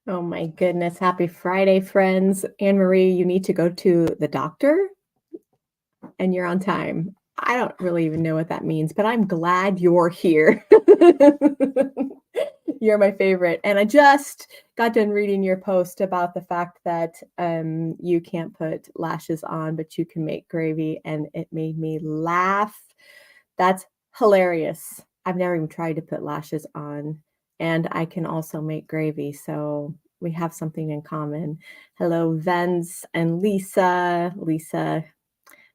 Oh my goodness. Happy Friday, friends. Anne Marie, you need to go to the doctor and you're on time. I don't really even know what that means, but I'm glad you're here. You're my favorite. And I just got done reading your post about the fact that you can't put lashes on, but you can make gravy. And it made me laugh. That's hilarious. I've never even tried to put lashes on, and I can also make gravy, so we have something in common. Hello, Vince and Lisa. Lisa,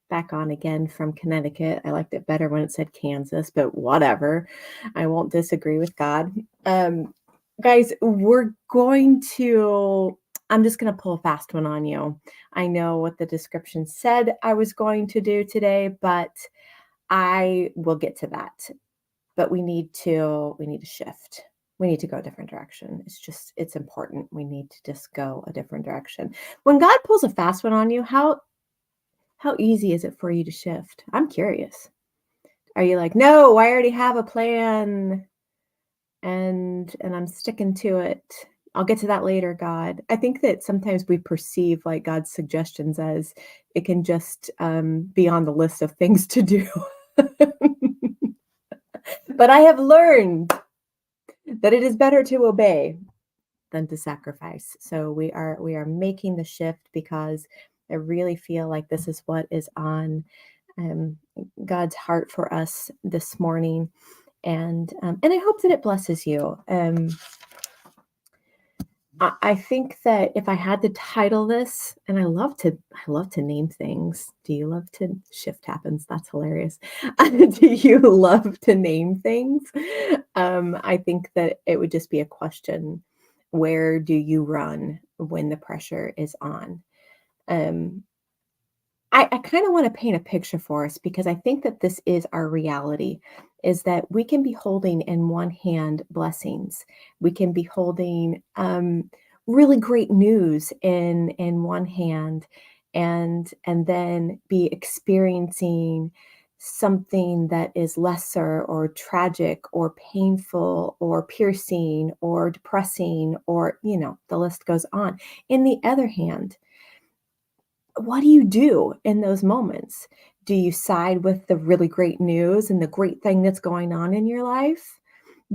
back on again from Connecticut. I liked it better when it said Kansas, but whatever. I won't disagree with God. Um, guys, I'm just going to pull a fast one on you. I know what the description said I was going to do today, but I will get to that, but we need to shift. We need to go a different direction. It's important. We need to just go a different direction. When God pulls a fast one on you, how easy is it for you to shift? I'm curious. Are you like, "No, I already have a plan and I'm sticking to it. I'll get to that later, God." I think that sometimes we perceive like God's suggestions as it can just be on the list of things to do. But I have learned that it is better to obey than to sacrifice. So we are making the shift because I really feel like this is what is on um, God's heart for us this morning, and I hope that it blesses you. I think that if I had to title this, and I love to name things. Do you love to shift happens? That's hilarious. Do you love to name things? I think that it would just be a question: where do you run when the pressure is on? Um, I kind of want to paint a picture for us because I think that this is our reality is that we can be holding in one hand blessings. We can be holding really great news in one hand and then be experiencing something that is lesser or tragic or painful or piercing or depressing or the list goes on. In the other hand, what do you do in those moments? Do you side with the really great news and the great thing that's going on in your life?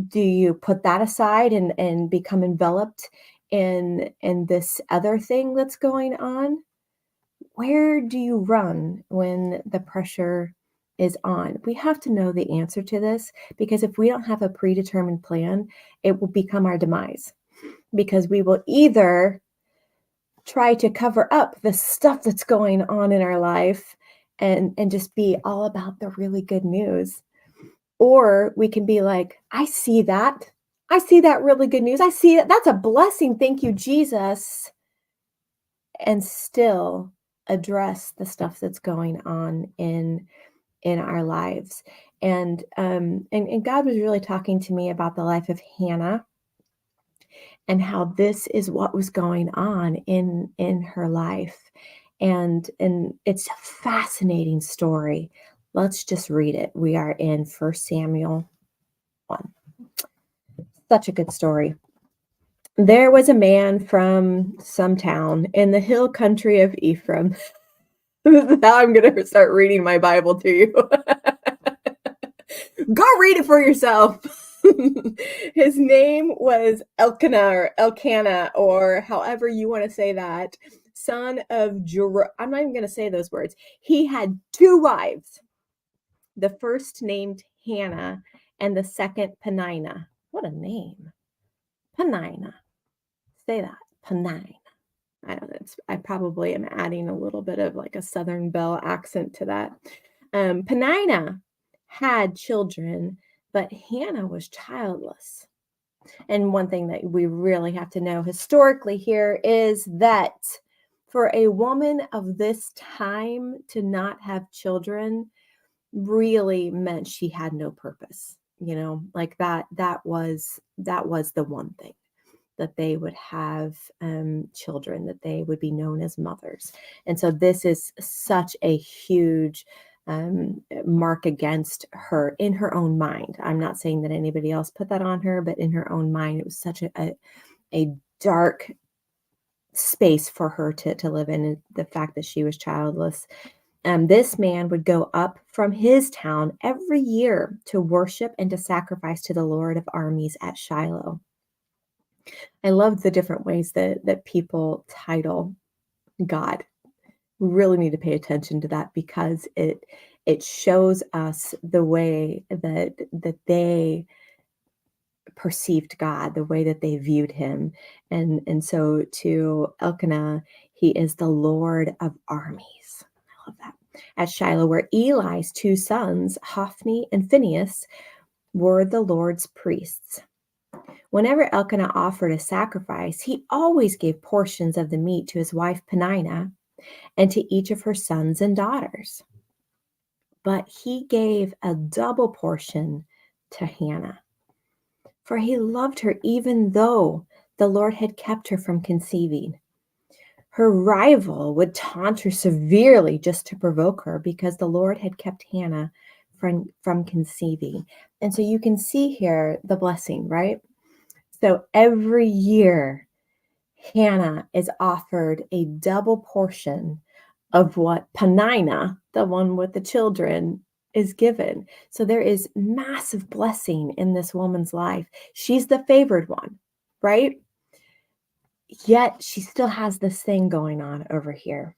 Do you put that aside and become enveloped in this other thing that's going on? Where do you run when the pressure is on? We have to know the answer to this because if we don't have a predetermined plan, it will become our demise because we will either try to cover up the stuff that's going on in our life and just be all about the really good news, or we can be like, I see that really good news, I see it, that's a blessing, thank you Jesus, and still address the stuff that's going on in our lives. And God was really talking to me about the life of Hannah and how this is what was going on in her life. And it's a fascinating story. Let's just read it. We are in First Samuel 1. Such a good story. There was a man from some town in the hill country of Ephraim. Now I'm going to start reading my Bible to you. Go read it for yourself. His name was Elkanah, or however you want to say that, son of I'm not even going to say those words. He had two wives. The first named Hannah, and the second Penina. What a name, Penina. Say that, Penina. I don't know. I probably am adding a little bit of like a Southern Belle accent to that. Penina had children, but Hannah was childless. And one thing that we really have to know historically here is that for a woman of this time to not have children really meant she had no purpose. Like that was the one thing, that they would have children, that they would be known as mothers. And so this is such a huge mark against her in her own mind. I'm not saying that anybody else put that on her, but in her own mind, it was such a dark space for her to live in, the fact that she was childless. This man would go up from his town every year to worship and to sacrifice to the Lord of armies at Shiloh. I love the different ways that people title God. We really need to pay attention to that because it shows us the way that they perceived God, the way that they viewed him. And so to Elkanah, he is the Lord of armies. I love that. At Shiloh, where Eli's two sons, Hophni and Phinehas, were the Lord's priests. Whenever Elkanah offered a sacrifice, he always gave portions of the meat to his wife Peninnah and to each of her sons and daughters. But he gave a double portion to Hannah, for he loved her even though the Lord had kept her from conceiving. Her rival would taunt her severely just to provoke her because the Lord had kept Hannah from conceiving. And so you can see here the blessing, right? So every year, Hannah is offered a double portion of what Peninnah, the one with the children, is given. So there is massive blessing in this woman's life. She's the favored one, right? Yet she still has this thing going on over here.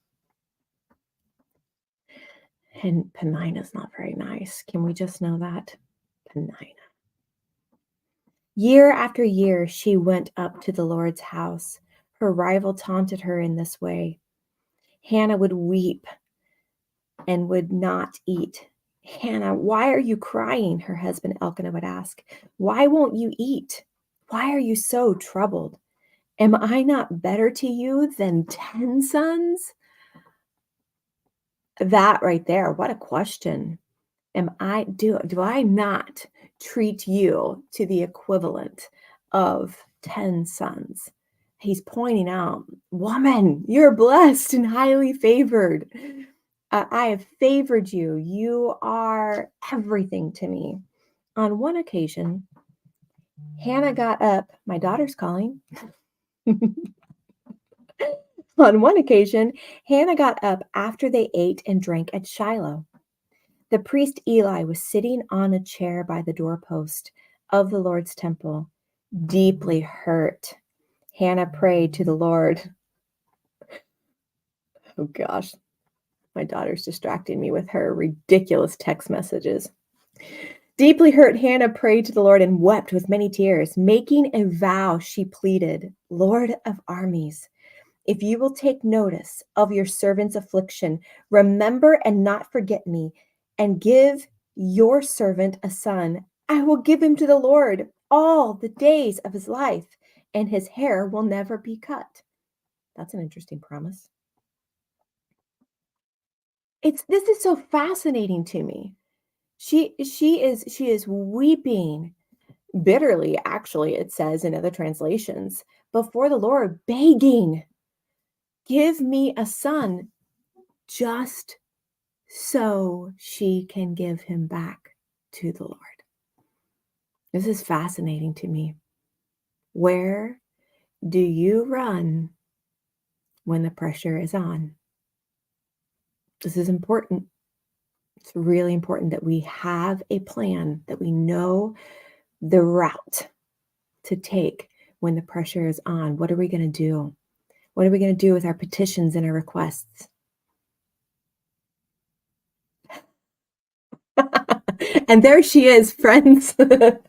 And Peninnah's not very nice. Can we just know that? Peninnah. Year after year, she went up to the Lord's house. Her rival taunted her in this way. Hannah would weep and would not eat. Hannah, why are you crying? Her husband Elkanah would ask. Why won't you eat? Why are you so troubled? Am I not better to you than 10 sons? That right there, what a question. Do I not treat you to the equivalent of 10 sons? He's pointing out, woman, you're blessed and highly favored. I have favored you. You are everything to me. On one occasion, Hannah got up. My daughter's calling. On one occasion, Hannah got up after they ate and drank at Shiloh. The priest Eli was sitting on a chair by the doorpost of the Lord's temple, deeply hurt. Hannah prayed to the Lord. Oh gosh, my daughter's distracting me with her ridiculous text messages. Deeply hurt, Hannah prayed to the Lord and wept with many tears. Making a vow, she pleaded, Lord of armies, if you will take notice of your servant's affliction, remember and not forget me, and give your servant a son, I will give him to the Lord all the days of his life, and his hair will never be cut. That's an interesting promise. This is so fascinating to me. She is weeping bitterly, actually, it says in other translations, before the Lord, begging, give me a son, just so she can give him back to the Lord. This is fascinating to me. Where do you run when the pressure is on? This is important. It's really important that we have a plan, that we know the route to take when the pressure is on. What are we going to do? What are we going to do with our petitions and our requests? And there she is, friends. The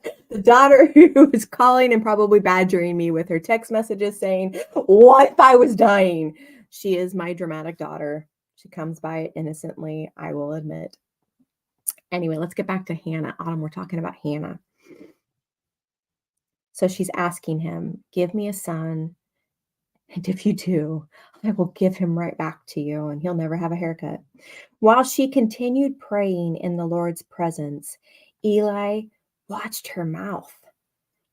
daughter who is calling and probably badgering me with her text messages saying, what if I was dying? She is my dramatic daughter. She comes by it innocently, I will admit. Anyway, let's get back to Hannah. Autumn, we're talking about Hannah. So she's asking him, give me a son. And if you do, I will give him right back to you and he'll never have a haircut. While she continued praying in the Lord's presence, Eli watched her mouth.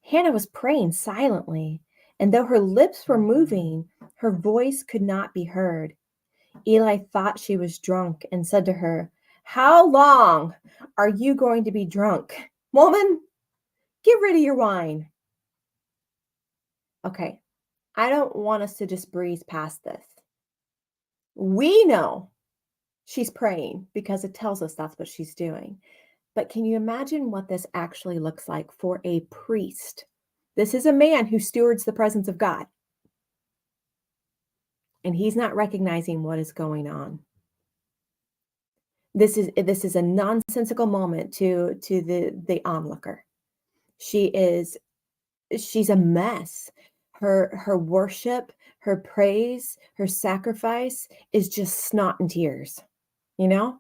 Hannah was praying silently, and though her lips were moving, her voice could not be heard. Eli thought she was drunk and said to her, how long are you going to be drunk? Woman, get rid of your wine. Okay, I don't want us to just breeze past this. We know she's praying because it tells us that's what she's doing. But can you imagine what this actually looks like for a priest? This is a man who stewards the presence of God, and he's not recognizing what is going on. This is a nonsensical moment to the onlooker. She is she's a mess. Her worship, her praise, her sacrifice is just snot and tears, you know?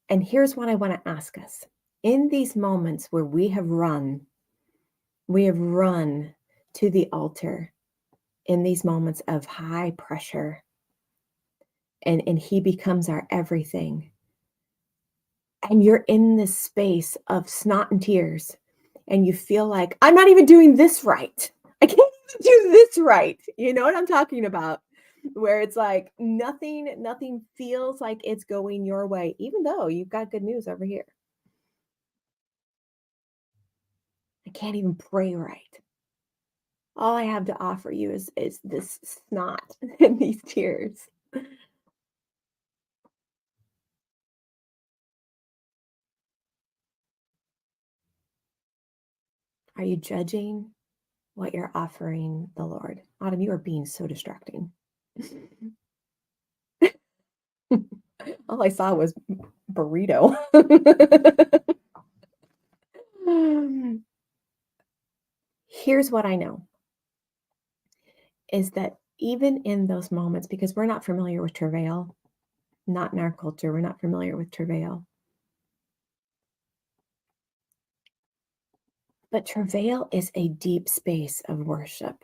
And here's what I want to ask us. In these moments where we have run to the altar in these moments of high pressure, and he becomes our everything. And you're in this space of snot and tears, and you feel like, I'm not even doing this right. I can't even do this right. You know what I'm talking about? Where it's like nothing feels like it's going your way, even though you've got good news over here. I can't even pray right. All I have to offer you is this snot and these tears. Are you judging what you're offering the Lord? Autumn, you are being so distracting. All I saw was burrito. Here's what I know is that even in those moments, because we're not familiar with travail, not in our culture, we're not familiar with travail. But travail is a deep space of worship.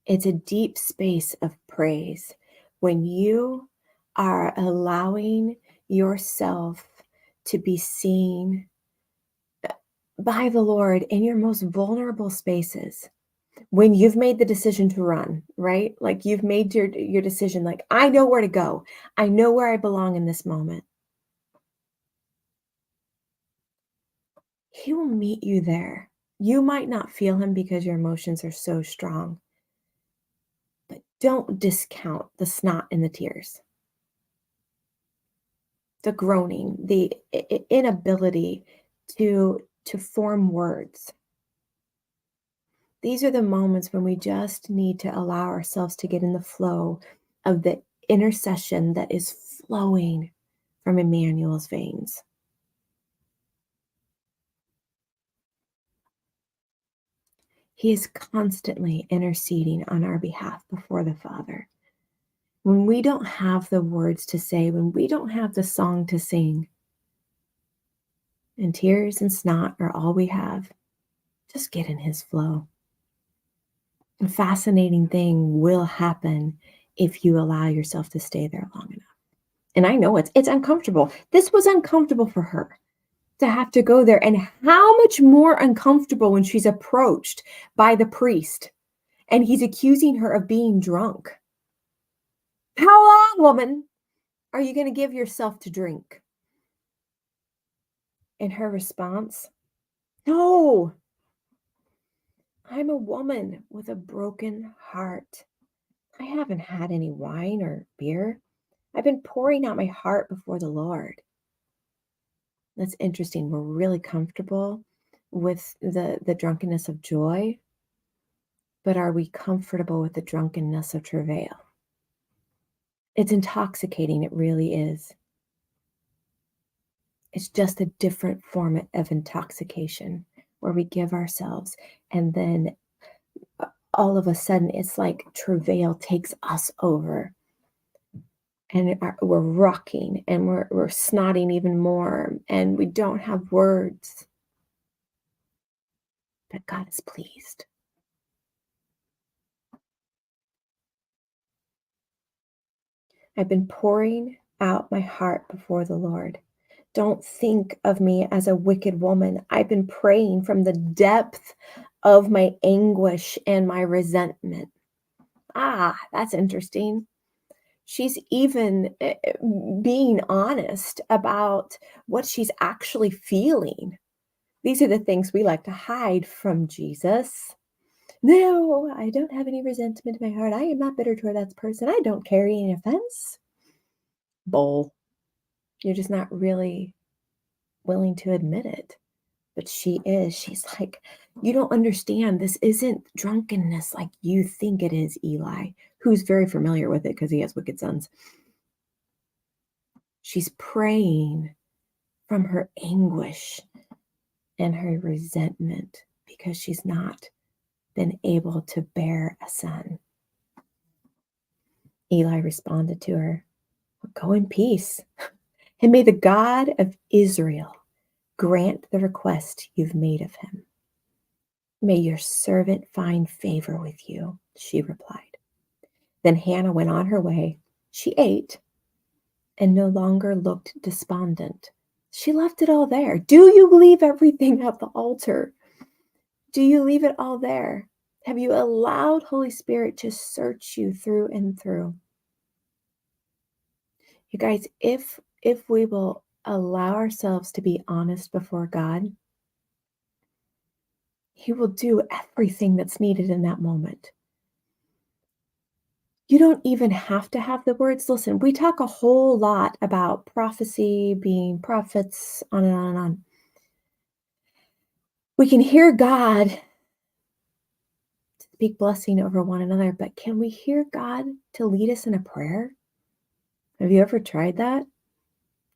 It's a deep space of praise. When you are allowing yourself to be seen by the Lord in your most vulnerable spaces, when you've made the decision to run, right? Like you've made your decision, like, I know where to go. I know where I belong in this moment. He will meet you there. You might not feel him because your emotions are so strong, but don't discount the snot and the tears, the groaning, the inability to form words. These are the moments when we just need to allow ourselves to get in the flow of the intercession that is flowing from Emmanuel's veins. He is constantly interceding on our behalf before the Father. When we don't have the words to say, when we don't have the song to sing, and tears and snot are all we have, just get in his flow. A fascinating thing will happen if you allow yourself to stay there long enough. And I know it's uncomfortable. This was uncomfortable for her to have to go there. And how much more uncomfortable when she's approached by the priest and he's accusing her of being drunk. How long, woman, are you going to give yourself to drink? And her response, no, I'm a woman with a broken heart. I haven't had any wine or beer. I've been pouring out my heart before the Lord. That's interesting. We're really comfortable with the drunkenness of joy, but are we comfortable with the drunkenness of travail? It's intoxicating. It really is. It's just a different form of intoxication where we give ourselves and then all of a sudden it's like travail takes us over and we're rocking and we're snotting even more and we don't have words, but God is pleased. I've been pouring out my heart before the Lord. Don't think of me as a wicked woman. I've been praying from the depth of my anguish and my resentment. Ah, that's interesting. She's even being honest about what she's actually feeling. These are the things we like to hide from Jesus. No, I don't have any resentment in my heart. I am not bitter toward that person. I don't carry any offense. Bull. You're just not really willing to admit it. But she is. She's like, you don't understand. This isn't drunkenness like you think it is, Eli, who's very familiar with it because he has wicked sons. She's praying from her anguish and her resentment because she's not been able to bear a son. Eli responded to her, "Go in peace, and may the God of Israel grant the request you've made of him." "May your servant find favor with you," she replied. Then Hannah went on her way. She ate and no longer looked despondent. She left it all there. Do you leave everything at the altar? Do you leave it all there? Have you allowed Holy Spirit to search you through and through? You guys, if we will allow ourselves to be honest before God, he will do everything that's needed in that moment. You don't even have to have the words. Listen, we talk a whole lot about prophecy, being prophets, on and on and on. We can hear God speak blessing over one another, but can we hear God to lead us in a prayer? Have you ever tried that?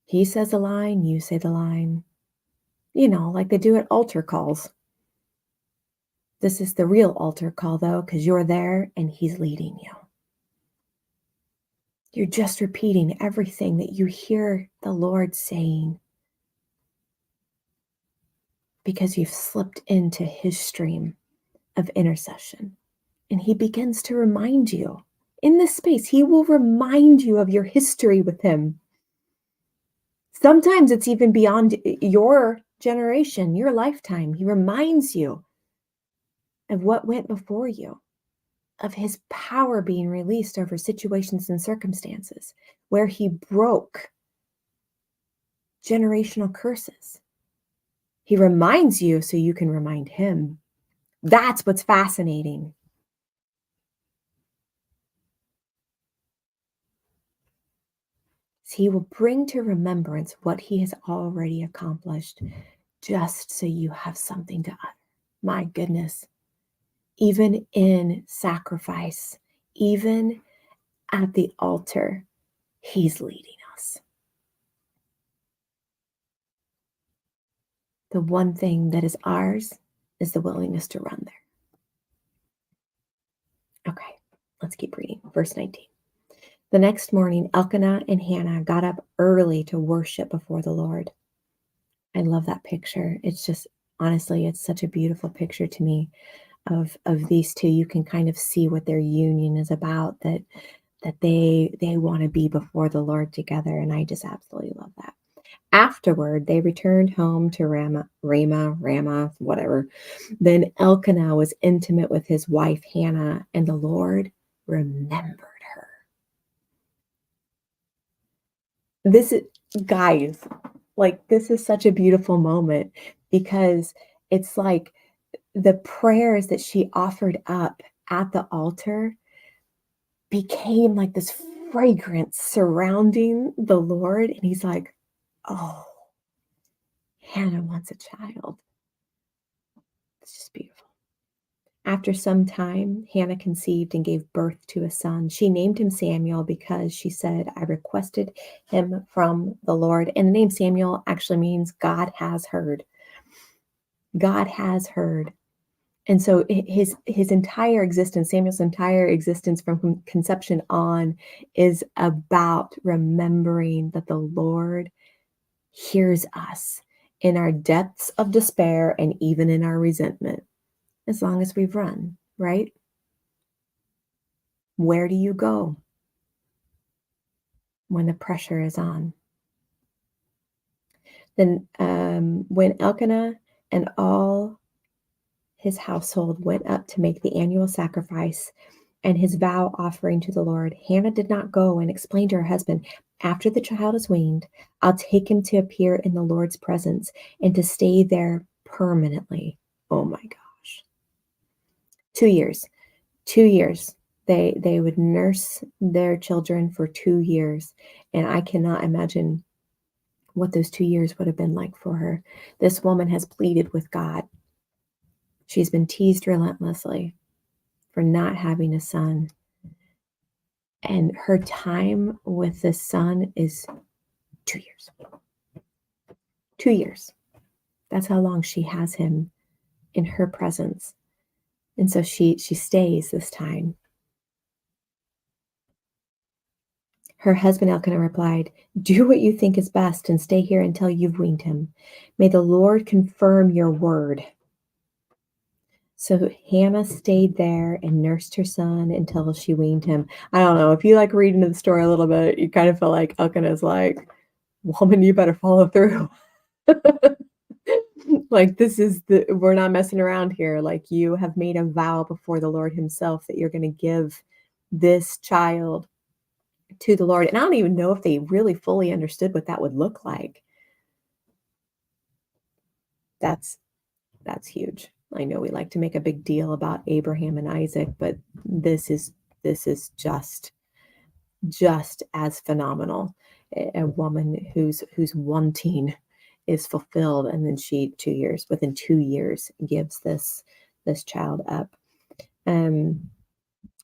He says a line, you say the line. Like they do at altar calls. This is the real altar call, though, because you're there and he's leading you. You're just repeating everything that you hear the Lord saying because you've slipped into his stream of intercession. And he begins to remind you in this space, he will remind you of your history with him. Sometimes it's even beyond your generation, your lifetime. He reminds you of what went before you, of his power being released over situations and circumstances where he broke generational curses. He reminds you so you can remind him. That's what's fascinating. He will bring to remembrance what he has already accomplished just so you have something to utter. My goodness. Even in sacrifice, even at the altar, he's leading us. The one thing that is ours is the willingness to run there. Okay, let's keep reading. Verse 19. The next morning, Elkanah and Hannah got up early to worship before the Lord. I love that picture. It's just, honestly, it's such a beautiful picture to me of these two. You can kind of see what their union is about, that they want to be before the Lord together. And I just absolutely love that. Afterward, they returned home to Ramah, whatever. Then Elkanah was intimate with his wife Hannah, and the Lord remembered her. This is, guys, like, this is such a beautiful moment because it's like the prayers that she offered up at the altar became like this fragrance surrounding the Lord. And he's like, oh, Hannah wants a child. It's just beautiful. After some time, Hannah conceived and gave birth to a son. She named him Samuel because she said, I requested him from the Lord. And the name Samuel actually means God has heard. God has heard. And so his entire existence, Samuel's entire existence from conception on, is about remembering that the Lord hears us in our depths of despair and even in our resentment, as long as we've run, right? Where do you go when the pressure is on? Then when Elkanah and all his household went up to make the annual sacrifice and his vow offering to the Lord, Hannah did not go and explain to her husband, after the child is weaned, I'll take him to appear in the Lord's presence and to stay there permanently. Oh my gosh. 2 years. 2 years. They would nurse their children for 2 years. And I cannot imagine what those 2 years would have been like for her. This woman has pleaded with God. She's been teased relentlessly for not having a son. And her time with the son is 2 years. 2 years. That's how long she has him in her presence. And so she stays this time. Her husband Elkanah replied, "Do what you think is best and stay here until you've weaned him. May the Lord confirm your word." So Hannah stayed there and nursed her son until she weaned him. I don't know. If you like reading the story a little bit, you kind of feel like Elkanah's like, "Woman, you better follow through." Like, we're not messing around here. Like, you have made a vow before the Lord himself that you're going to give this child to the Lord. And I don't even know if they really fully understood what that would look like. That's huge. I know we like to make a big deal about Abraham and Isaac, but this is just as phenomenal. A woman who's wanting is fulfilled, and then she within 2 years gives this child up.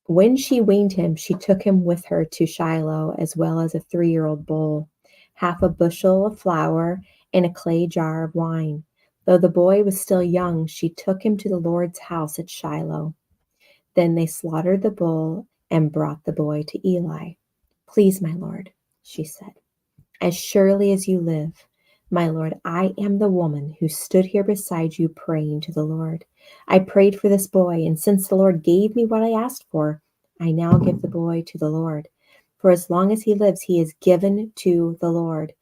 When she weaned him, she took him with her to Shiloh, as well as a 3-year-old bull, half a bushel of flour, and a clay jar of wine. Though the boy was still young, she took him to the Lord's house at Shiloh. Then they slaughtered the bull and brought the boy to Eli. "Please, my lord," she said, "as surely as you live, my lord, I am the woman who stood here beside you praying to the Lord. I prayed for this boy, and since the Lord gave me what I asked for, I now give the boy to the Lord. For as long as he lives, he is given to the Lord."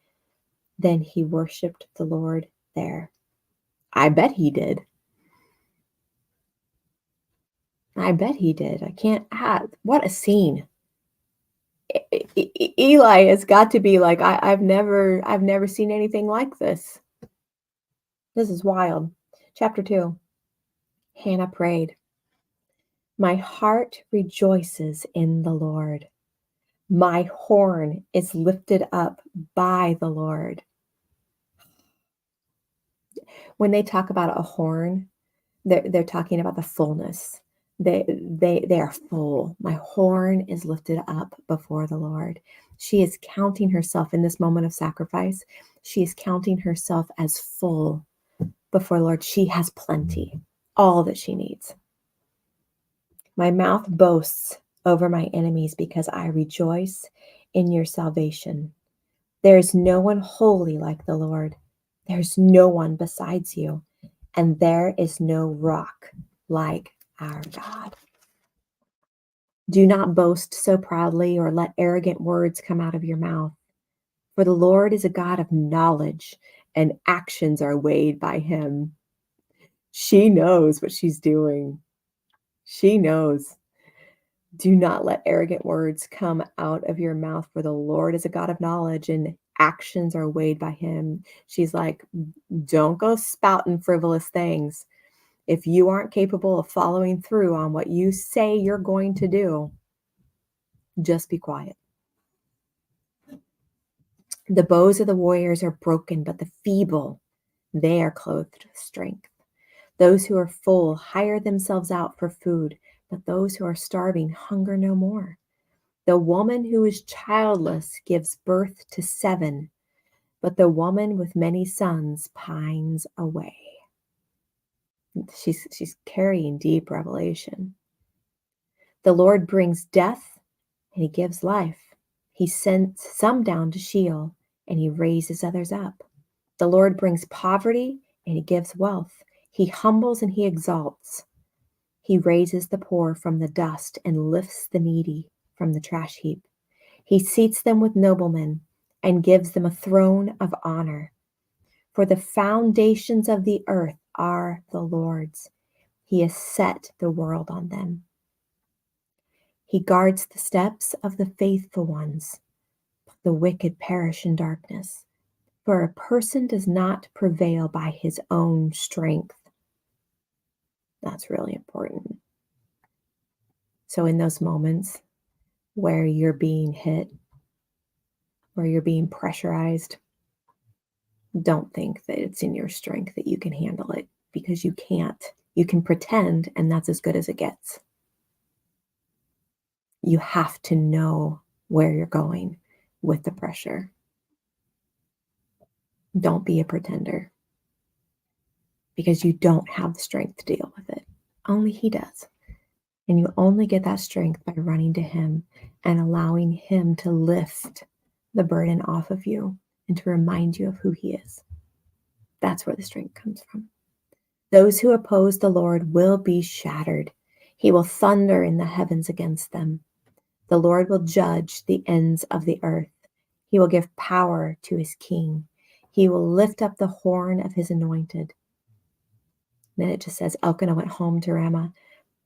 Then he worshiped the Lord there. I bet he did. I bet he did. I can't add. What a scene. Eli has got to be like, I've never seen anything like this. This is wild. Chapter 2. Hannah prayed, "My heart rejoices in the Lord. My horn is lifted up by the Lord." When they talk about a horn, they're talking about the fullness. They are full. My horn is lifted up before the Lord. She is counting herself in this moment of sacrifice. She is counting herself as full before the Lord. She has plenty, all that she needs. "My mouth boasts over my enemies because I rejoice in your salvation. There is no one holy like the Lord. There's no one besides you, and there is no rock like our God." Do not boast so proudly or let arrogant words come out of your mouth. For the Lord is a God of knowledge, and actions are weighed by him. She knows what she's doing. She knows. Do not let arrogant words come out of your mouth, for the Lord is a God of knowledge, and actions are weighed by him. She's like, don't go spouting frivolous things. If you aren't capable of following through on what you say you're going to do, just be quiet. "The bows of the warriors are broken, but the feeble, they are clothed with strength. Those who are full hire themselves out for food, but those who are starving hunger no more. The woman who is childless gives birth to 7, but the woman with many sons pines away." She's carrying deep revelation. "The Lord brings death and he gives life. He sends some down to Sheol and he raises others up. The Lord brings poverty and he gives wealth. He humbles and he exalts. He raises the poor from the dust and lifts the needy from the trash heap. He seats them with noblemen and gives them a throne of honor. For the foundations of the earth are the Lord's. He has set the world on them. He guards the steps of the faithful ones, but the wicked perish in darkness. For a person does not prevail by his own strength." That's really important. So in those moments where you're being hit, where you're being pressurized, don't think that it's in your strength that you can handle it, because you can't. You can pretend, and that's as good as it gets. You have to know where you're going with the pressure. Don't be a pretender, because you don't have the strength to deal with it. Only He does. And you only get that strength by running to Him and allowing Him to lift the burden off of you and to remind you of who He is. That's where the strength comes from. Those who oppose the Lord will be shattered. He will thunder in the heavens against them. The Lord will judge the ends of the earth. He will give power to His king. He will lift up the horn of His anointed. Then it just says, Elkanah went home to Ramah,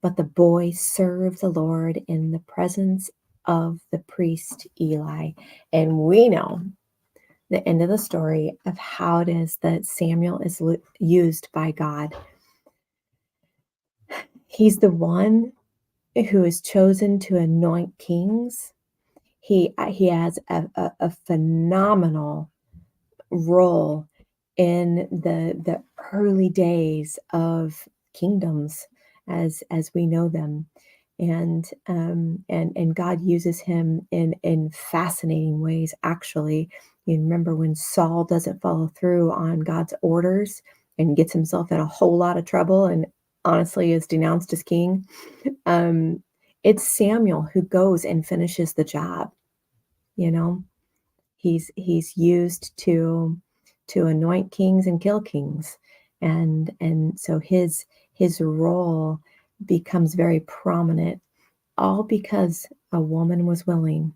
but the boy served the Lord in the presence of the priest Eli. And we know the end of the story of how it is that Samuel is used by God. He's the one who is chosen to anoint kings. He has a phenomenal role in the early days of kingdoms as we know them, and God uses him in fascinating ways. Actually, you remember when Saul doesn't follow through on God's orders and gets himself in a whole lot of trouble, and honestly is denounced as king. It's Samuel who goes and finishes the job. You know, he's used to anoint kings and kill kings, and so his role becomes very prominent, all because a woman was willing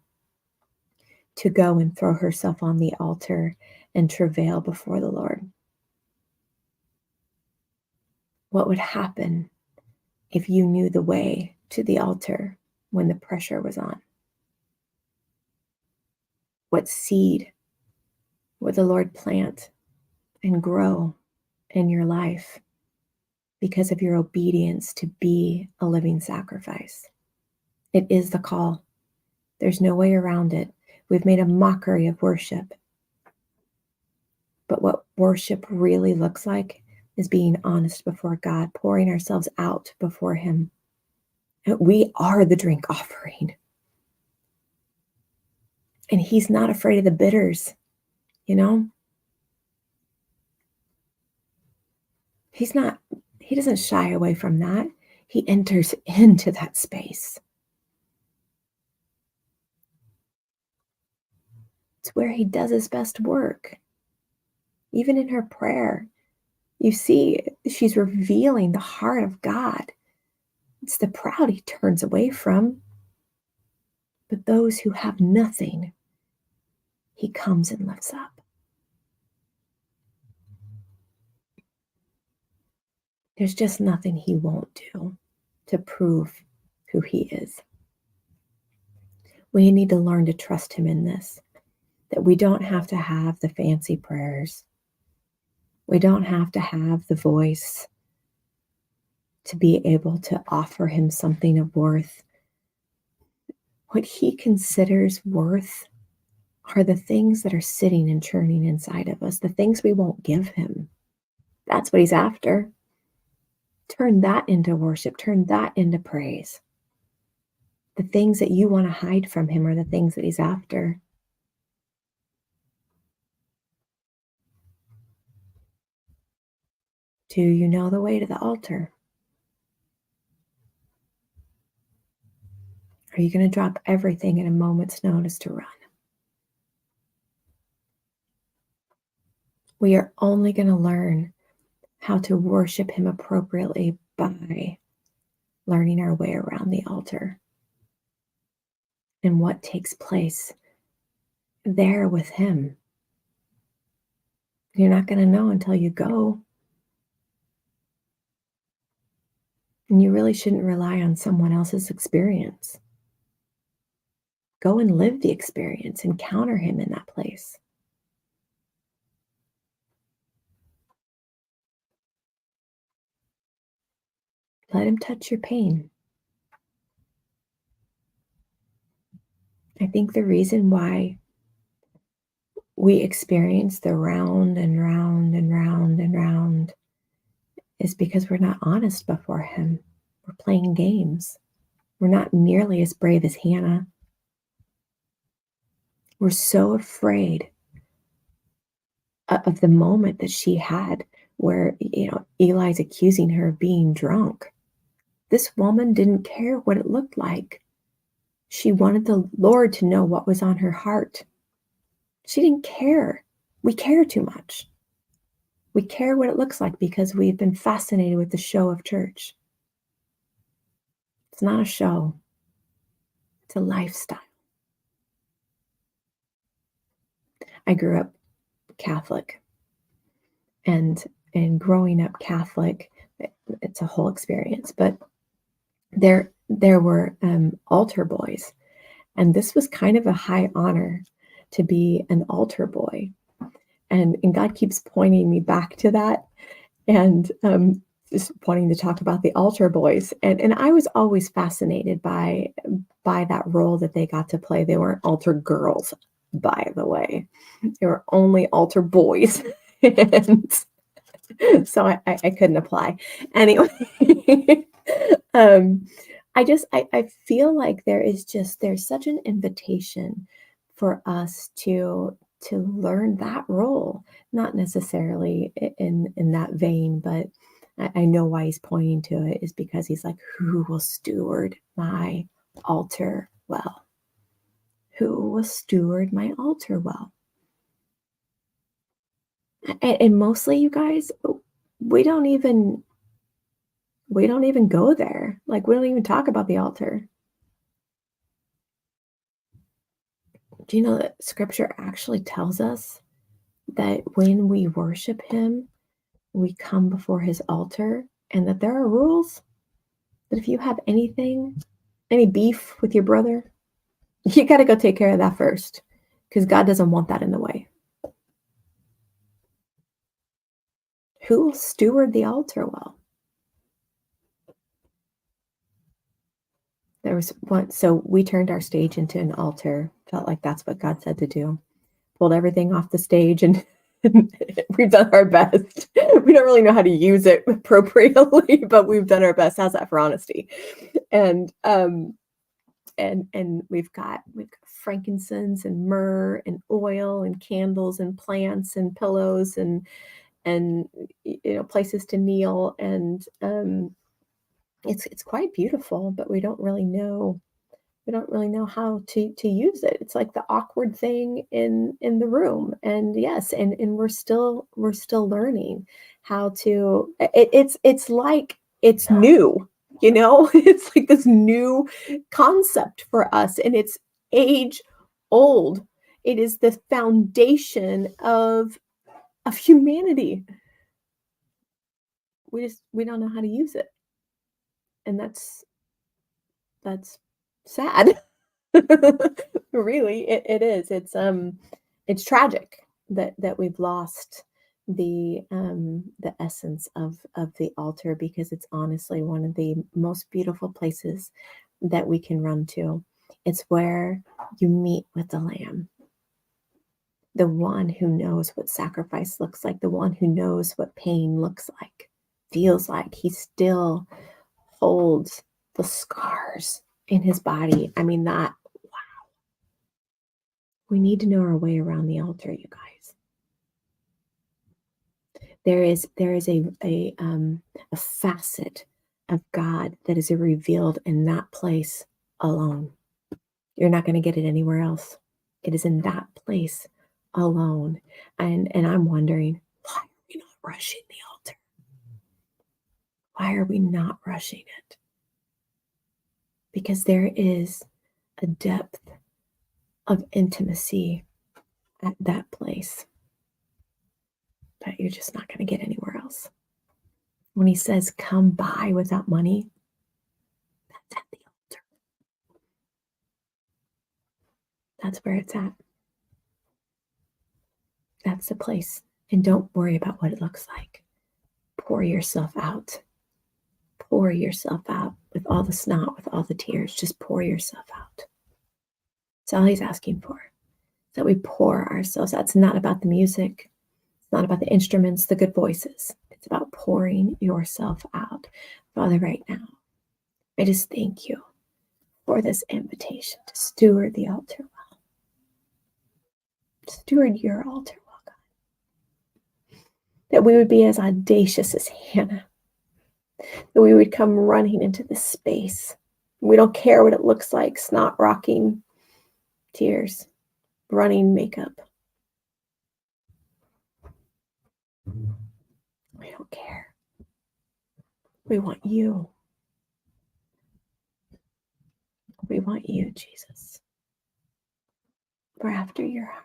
to go and throw herself on the altar and travail before the Lord. What would happen if you knew the way to the altar when the pressure was on? What seed would the Lord plant and grow in your life because of your obedience to be a living sacrifice? It is the call. There's no way around it. We've made a mockery of worship. But what worship really looks like is being honest before God, pouring ourselves out before Him. We are the drink offering. And He's not afraid of the bitters, you know? He doesn't shy away from that. He enters into that space. It's where He does His best work. Even in her prayer, you see she's revealing the heart of God. It's the proud He turns away from, but those who have nothing, He comes and lifts up. There's just nothing He won't do to prove who He is. We need to learn to trust Him in this, that we don't have to have the fancy prayers. We don't have to have the voice to be able to offer Him something of worth. What He considers worth are the things that are sitting and churning inside of us, the things we won't give Him. That's what He's after. Turn that into worship. Turn that into praise. The things that you want to hide from Him are the things that He's after. Do you know the way to the altar? Are you going to drop everything in a moment's notice to run? We are only going to learn how to worship Him appropriately by learning our way around the altar and what takes place there with Him. You're not going to know until you go. And you really shouldn't rely on someone else's experience. Go and live the experience. Encounter Him in that place. Let Him touch your pain. I think the reason why we experience the round and round and round and round is because we're not honest before Him. We're playing games. We're not nearly as brave as Hannah. We're so afraid of the moment that she had where, Eli's accusing her of being drunk. This woman didn't care what it looked like. She wanted the Lord to know what was on her heart. She didn't care. We care too much. We care what it looks like because we've been fascinated with the show of church. It's not a show. It's a lifestyle. I grew up Catholic, and growing up Catholic, it's a whole experience. But there were altar boys, and this was kind of a high honor to be an altar boy. And God keeps pointing me back to that, and just wanting to talk about the altar boys. And I was always fascinated by that role that they got to play. They weren't altar girls, by the way. They were only altar boys. And so I couldn't apply. Anyway, I feel like there's such an invitation for us to learn that role, not necessarily in that vein, but I know why he's pointing to it is because he's like, who will steward my altar well? Who will steward my altar well? And mostly, you guys, we don't even go there. Like, we don't even talk about the altar. Do you know that scripture actually tells us that when we worship him, we come before his altar, and that there are rules that if you have any beef with your brother, you got to go take care of that first, because God doesn't want that in the way. Who will steward the altar well? There was one, so we turned our stage into an altar. Felt like that's what God said to do. Pulled everything off the stage, and we've done our best. We don't really know how to use it appropriately, but we've done our best. How's that for honesty? And we've got frankincense and myrrh and oil and candles and plants and pillows and places to kneel, and it's quite beautiful, but we don't really know how to use it. It's like the awkward thing in the room. And yes, and we're still learning how to it's like it's new, it's like this new concept for us, and it's age old. It is the foundation of humanity. We don't know how to use it, and that's sad. Really, it is. It's tragic that we've lost the essence of the altar, because it's honestly one of the most beautiful places that we can run to. It's where you meet with the Lamb, the one who knows what sacrifice looks like, the one who knows what pain looks like, feels like. He still holds the scars in his body. I mean, that, wow. We need to know our way around the altar, you guys. There is a facet of God that is revealed in that place alone. You're not going to get it anywhere else. It is in that place alone. And I'm wondering, why are we not rushing the altar? Why are we not rushing it? Because there is a depth of intimacy at that place that you're just not going to get anywhere else. When he says, come buy without money, that's at the altar. That's where it's at. That's the place. And don't worry about what it looks like. Pour yourself out. Pour yourself out with all the snot, with all the tears. Just pour yourself out. That's all he's asking for. That we pour ourselves. That's not about the music. It's not about the instruments, the good voices. It's about pouring yourself out. Father, right now, I just thank you for this invitation to steward the altar well. Steward your altar well, God. That we would be as audacious as Hannah. That we would come running into this space. We don't care what it looks like, snot rocking, tears, running makeup. We don't care. We want you. We want you, Jesus. We're after your heart.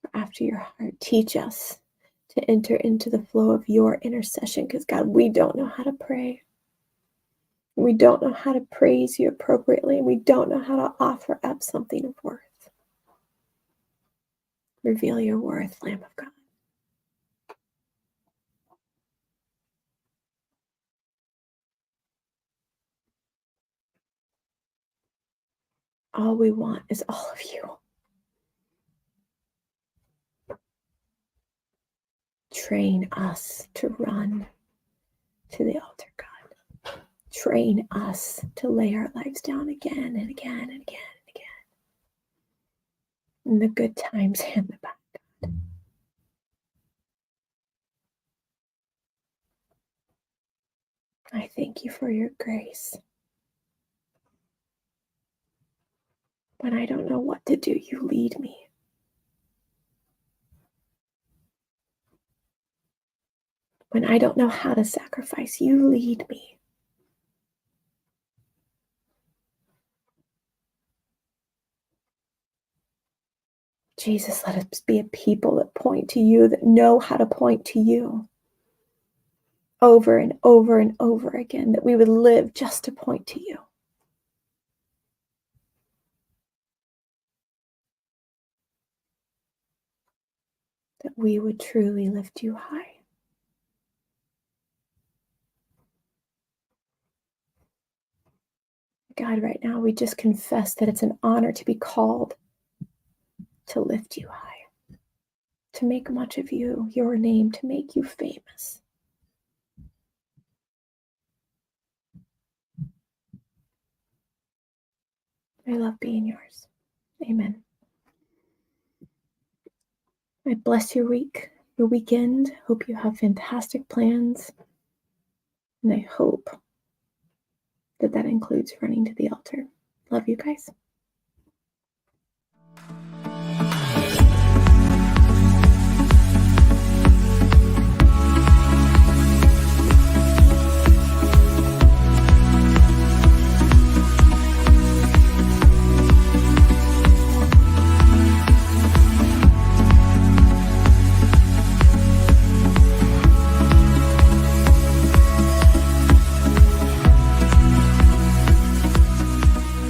We're after your heart. Teach us to enter into the flow of your intercession, because God, we don't know how to pray. We don't know how to praise you appropriately. We don't know how to offer up something of worth. Reveal your worth, Lamb of God. All we want is all of you. Train us to run to the altar, God. Train us to lay our lives down again and again and again and again. In the good times and the bad, God. I thank you for your grace. When I don't know what to do, you lead me. When I don't know how to sacrifice, you lead me. Jesus, let us be a people that point to you, that know how to point to you over and over and over again, that we would live just to point to you. That we would truly lift you high. God, right now we just confess that it's an honor to be called to lift you high, to make much of you, your name, to make you famous. I love being yours. Amen. I bless your week, your weekend. Hope you have fantastic plans. And I hope that includes running to the altar. Love you guys.